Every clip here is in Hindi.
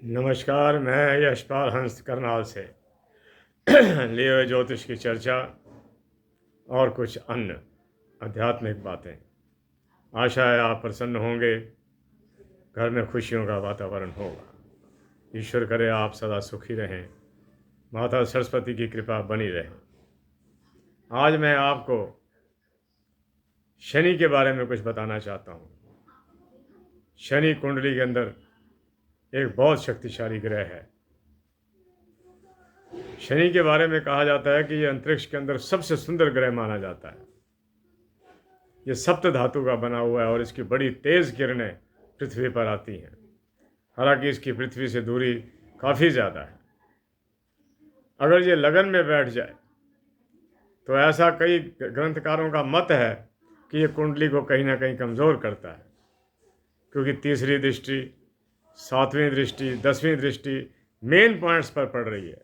नमस्कार। मैं यशपाल हंस करनाल से लिए हुए ज्योतिष की चर्चा और कुछ अन्य आध्यात्मिक बातें। आशा है आप प्रसन्न होंगे, घर में खुशियों का वातावरण होगा। ईश्वर करे आप सदा सुखी रहें, माता सरस्वती की कृपा बनी रहे। आज मैं आपको शनि के बारे में कुछ बताना चाहता हूँ। शनि कुंडली के अंदर एक बहुत शक्तिशाली ग्रह है। शनि के बारे में कहा जाता है कि यह अंतरिक्ष के अंदर सबसे सुंदर ग्रह माना जाता है। ये सप्त धातु का बना हुआ है और इसकी बड़ी तेज किरणें पृथ्वी पर आती हैं। हालांकि इसकी पृथ्वी से दूरी काफ़ी ज़्यादा है। अगर ये लगन में बैठ जाए तो ऐसा कई ग्रंथकारों का मत है कि ये कुंडली को कहीं ना कहीं कमज़ोर करता है, क्योंकि तीसरी दृष्टि, सातवीं दृष्टि, 10वीं दृष्टि मेन पॉइंट्स पर पड़ रही है।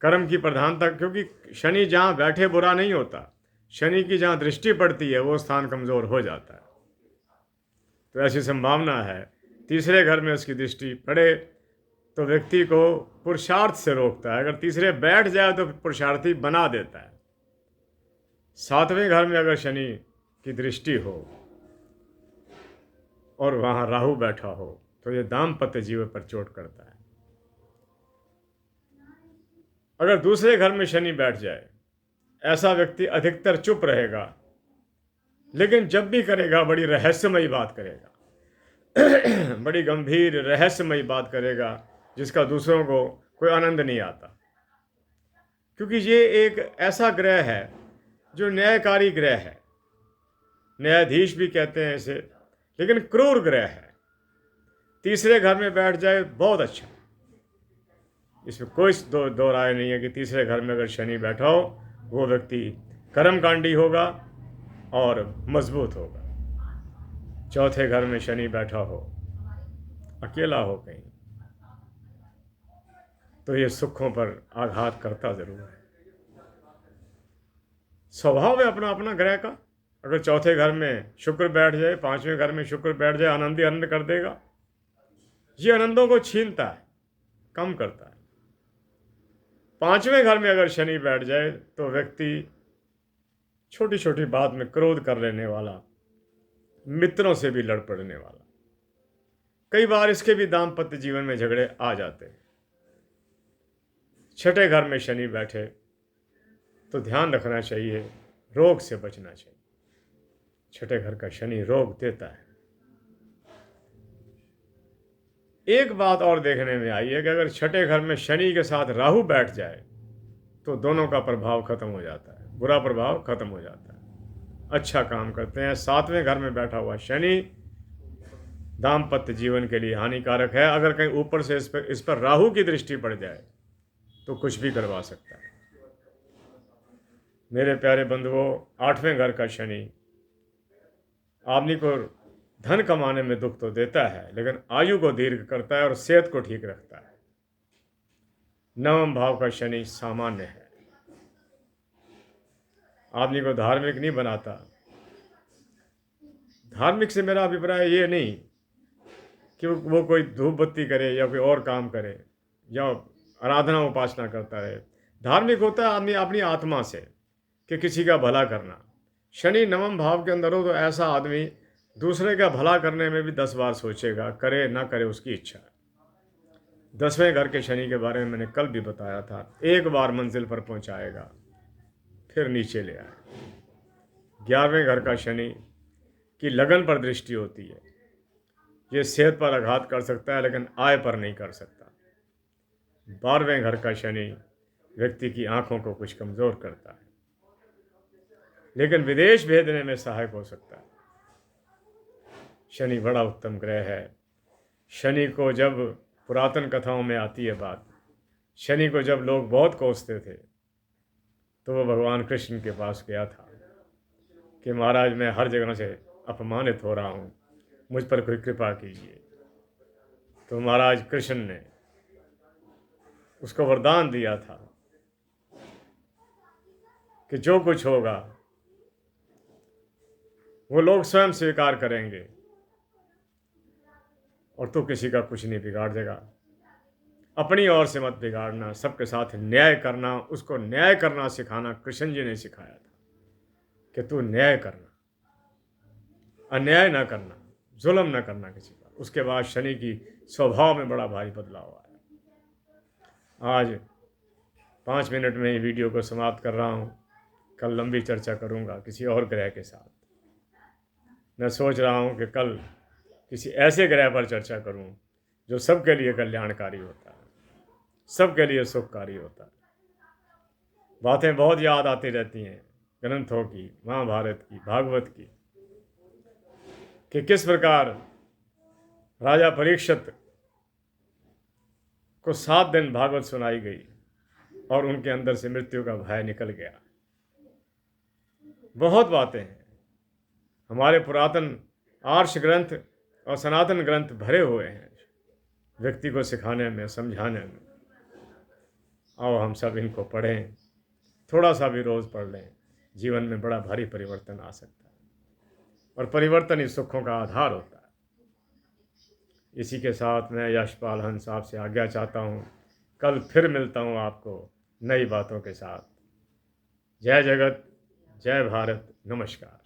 कर्म की प्रधानता, क्योंकि शनि जहाँ बैठे बुरा नहीं होता, शनि की जहाँ दृष्टि पड़ती है वो स्थान कमज़ोर हो जाता है। तो ऐसी संभावना है तीसरे घर में उसकी दृष्टि पड़े तो व्यक्ति को पुरुषार्थ से रोकता है। अगर तीसरे बैठ जाए तो पुरुषार्थी बना देता है। सातवें घर में अगर शनि की दृष्टि हो और वहाँ राहु बैठा हो तो ये दाम्पत्य जीवन पर चोट करता है। अगर दूसरे घर में शनि बैठ जाए, ऐसा व्यक्ति अधिकतर चुप रहेगा, लेकिन जब भी करेगा बड़ी रहस्यमयी बात करेगा बड़ी गंभीर रहस्यमयी बात करेगा जिसका दूसरों को कोई आनंद नहीं आता। क्योंकि ये एक ऐसा ग्रह है जो न्यायकारी ग्रह है, न्यायाधीश भी कहते हैं इसे, लेकिन क्रूर ग्रह है। तीसरे घर में बैठ जाए बहुत अच्छा, इसमें कोई दो राय नहीं है कि तीसरे घर में अगर शनि बैठा हो वो व्यक्ति कर्मकांडी होगा और मजबूत होगा। चौथे घर में शनि बैठा हो, अकेला हो कहीं, तो ये सुखों पर आघात करता जरूर है। स्वभाव है अपना अपना ग्रह का। अगर चौथे घर में शुक्र बैठ जाए, पांचवें घर में शुक्र बैठ जाए, आनंद ही आनंद कर देगा। ये आनंदों को छीनता है, कम करता है। पांचवें घर में अगर शनि बैठ जाए तो व्यक्ति छोटी छोटी बात में क्रोध कर लेने वाला, मित्रों से भी लड़ पड़ने वाला, कई बार इसके भी दाम्पत्य जीवन में झगड़े आ जाते हैं। छठे घर में शनि बैठे तो ध्यान रखना चाहिए, रोग से बचना चाहिए। छठे घर का शनि रोग देता है। एक बात और देखने में आई है कि अगर छठे घर में शनि के साथ राहु बैठ जाए तो दोनों का प्रभाव खत्म हो जाता है, बुरा प्रभाव खत्म हो जाता है, अच्छा काम करते हैं। सातवें घर में बैठा हुआ शनि दाम्पत्य जीवन के लिए हानिकारक है। अगर कहीं ऊपर से इस पर राहु की दृष्टि पड़ जाए तो कुछ भी करवा सकता है। मेरे प्यारे बंधुओं, आठवें घर का शनि आदमी को धन कमाने में दुख तो देता है, लेकिन आयु को दीर्घ करता है और सेहत को ठीक रखता है। नवम भाव का शनि सामान्य है, आदमी को धार्मिक नहीं बनाता। धार्मिक से मेरा अभिप्राय ये नहीं कि वो कोई धूप बत्ती करे या कोई और काम करे या आराधना उपासना करता रहे। धार्मिक होता है आदमी अपनी आत्मा से, कि किसी का भला करना। शनि नवम भाव के अंदर हो तो ऐसा आदमी दूसरे का भला करने में भी 10 बार सोचेगा, करे ना करे उसकी इच्छा है। 10वें घर के शनि के बारे में मैंने कल भी बताया था, एक बार मंजिल पर पहुंचाएगा फिर नीचे ले आए। 11वें घर का शनि की लगन पर दृष्टि होती है। ये सेहत पर आघात कर सकता है लेकिन आय पर नहीं कर सकता। 12वें घर का शनि व्यक्ति की आंखों को कुछ कमज़ोर करता है, लेकिन विदेश भेजने में सहायक हो सकता है। शनि बड़ा उत्तम ग्रह है। शनि को जब पुरातन कथाओं में आती है बात, शनि को जब लोग बहुत कोसते थे तो वो भगवान कृष्ण के पास गया था कि महाराज मैं हर जगह से अपमानित हो रहा हूँ, मुझ पर कोई कृपा कीजिए। तो महाराज कृष्ण ने उसको वरदान दिया था कि जो कुछ होगा वो लोग स्वयं स्वीकार करेंगे और तू किसी का कुछ नहीं बिगाड़ देगा। अपनी ओर से मत बिगाड़ना, सबके साथ न्याय करना, उसको न्याय करना सिखाना कृष्ण जी ने सिखाया था कि तू न्याय करना, अन्याय ना करना, जुल्म ना करना किसी पर। उसके बाद शनि की स्वभाव में बड़ा भारी बदलाव आया। आज 5 मिनट में ही वीडियो को समाप्त कर रहा हूँ। कल लंबी चर्चा करूँगा किसी और ग्रह के साथ। मैं सोच रहा हूँ कि कल किसी ऐसे ग्रह पर चर्चा करूँ जो सबके लिए कल्याणकारी होता है, सबके लिए सुखकारी होता है। बातें बहुत याद आती रहती हैं ग्रंथों की, महाभारत की, भागवत की, कि किस प्रकार राजा परीक्षित को 7 दिन भागवत सुनाई गई और उनके अंदर से मृत्यु का भय निकल गया। बहुत बातें हैं। हमारे पुरातन आर्ष ग्रंथ और सनातन ग्रंथ भरे हुए हैं व्यक्ति को सिखाने में, समझाने में। आओ हम सब इनको पढ़ें, थोड़ा सा भी रोज़ पढ़ लें, जीवन में बड़ा भारी परिवर्तन आ सकता है। और परिवर्तन ही सुखों का आधार होता है। इसी के साथ मैं यशपाल हंस आपसे आज्ञा चाहता हूँ। कल फिर मिलता हूँ आपको नई बातों के साथ। जय जगत, जय भारत, नमस्कार।